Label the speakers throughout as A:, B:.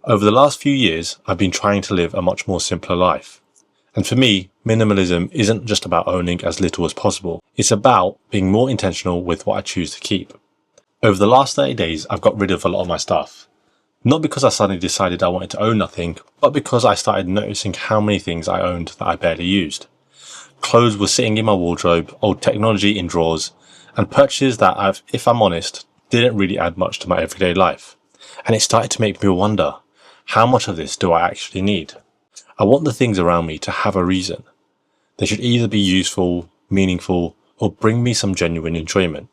A: Over the last few years, I've been trying to live a much more simpler life. And for me, minimalism isn't just about owning as little as possible. It's about being more intentional with what I choose to keep. Over the last 30 days, I've got rid of a lot of my stuff. Not because I suddenly decided I wanted to own nothing, but because I started noticing how many things I owned that I barely used. Clothes were sitting in my wardrobe, old technology in drawers, and purchases that if I'm honest, didn't really add much to my everyday life. And it started to make me wonder, how much of this do I actually need? I want the things around me to have a reason. They should either be useful, meaningful, or bring me some genuine enjoyment.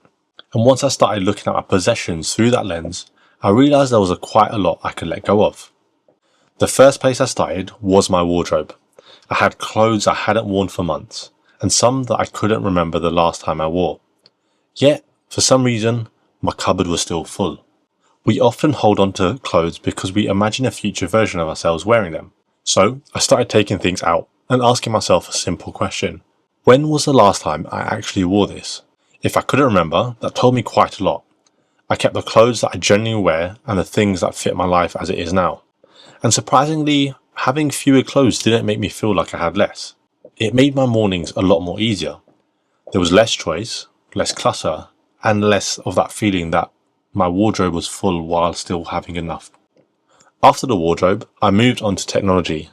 A: And once I started looking at my possessions through that lens, I realised there was quite a lot I could let go of. The first place I started was my wardrobe. I had clothes I hadn't worn for months, and some that I couldn't remember the last time I wore. Yet, for some reason, my cupboard was still full. We often hold on to clothes because we imagine a future version of ourselves wearing them. So, I started taking things out and asking myself a simple question. When was the last time I actually wore this? If I couldn't remember, that told me quite a lot. I kept the clothes that I genuinely wear and the things that fit my life as it is now. And surprisingly, having fewer clothes didn't make me feel like I had less. It made my mornings a lot more easier. There was less choice, less clutter, and less of that feeling that my wardrobe was full while still having enough. After the wardrobe, I moved on to technology.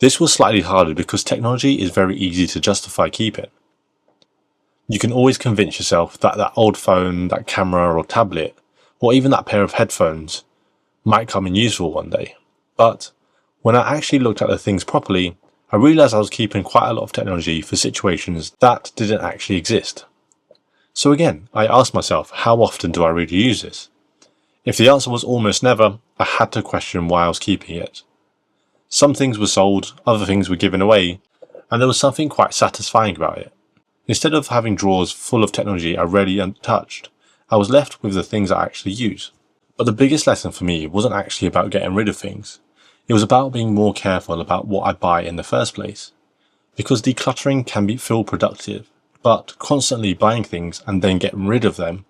A: This was slightly harder because technology is very easy to justify keeping. You can always convince yourself that that old phone, that camera or tablet, or even that pair of headphones might come in useful one day. But when I actually looked at the things properly, I realised I was keeping quite a lot of technology for situations that didn't actually exist. So again, I asked myself, how often do I really use this? If the answer was almost never, I had to question why I was keeping it. Some things were sold, other things were given away, and there was something quite satisfying about it. Instead of having drawers full of technology I rarely touched, I was left with the things I actually use. But the biggest lesson for me wasn't actually about getting rid of things. It was about being more careful about what I buy in the first place. Because decluttering can feel productive, but constantly buying things and then getting rid of them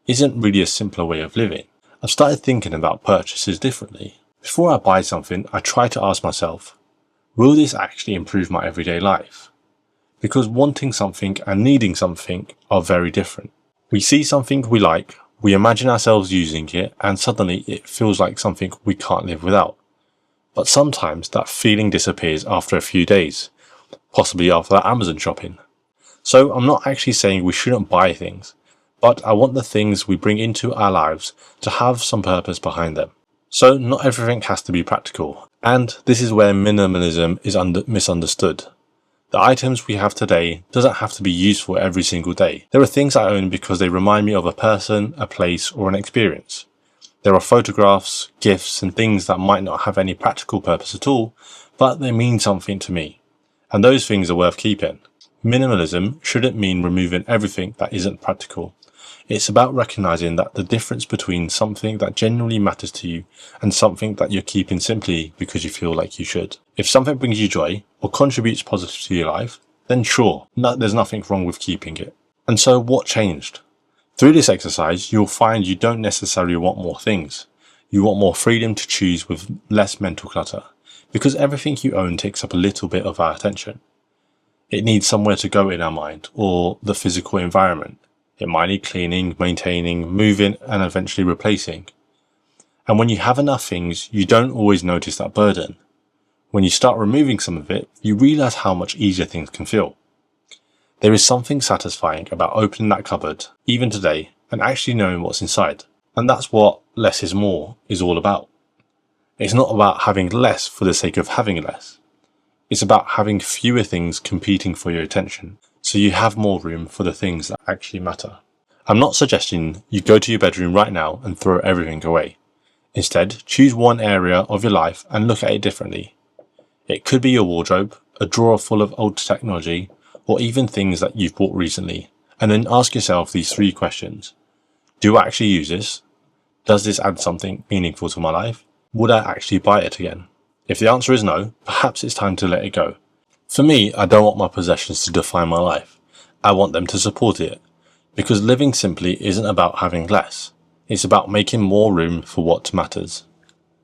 A: isn't really a simpler way of living. I've started thinking about purchases differently. Before I buy something, I try to ask myself, will this actually improve my everyday life? Because wanting something and needing something are very different. We see something we like, we imagine ourselves using it, and suddenly it feels like something we can't live without. But sometimes that feeling disappears after a few days, possibly after that Amazon shopping. So I'm not actually saying we shouldn't buy things, but I want the things we bring into our lives to have some purpose behind them. So not everything has to be practical, and this is where minimalism is misunderstood. The items we have today doesn't have to be useful every single day. There are things I own because they remind me of a person, a place, or an experience. There are photographs, gifts, and things that might not have any practical purpose at all, but they mean something to me. And those things are worth keeping. Minimalism shouldn't mean removing everything that isn't practical. It's about recognizing that the difference between something that genuinely matters to you and something that you're keeping simply because you feel like you should. If something brings you joy or contributes positively to your life, then sure, there's nothing wrong with keeping it. And so what changed? Through this exercise, you'll find you don't necessarily want more things. You want more freedom to choose with less mental clutter, because everything you own takes up a little bit of our attention. It needs somewhere to go in our mind or the physical environment. It might need cleaning, maintaining, moving, and eventually replacing. And when you have enough things, you don't always notice that burden. When you start removing some of it, you realize how much easier things can feel. There is something satisfying about opening that cupboard, even today, and actually knowing what's inside. And that's what less is more is all about. It's not about having less for the sake of having less. It's about having fewer things competing for your attention, so you have more room for the things that actually matter. I'm not suggesting you go to your bedroom right now and throw everything away. Instead, choose one area of your life and look at it differently. It could be your wardrobe, a drawer full of old technology, or even things that you've bought recently, and then ask yourself these 3 questions. Do I actually use this? Does this add something meaningful to my life? Would I actually buy it again? If the answer is no, perhaps it's time to let it go. For me, I don't want my possessions to define my life. I want them to support it. Because living simply isn't about having less. It's about making more room for what matters.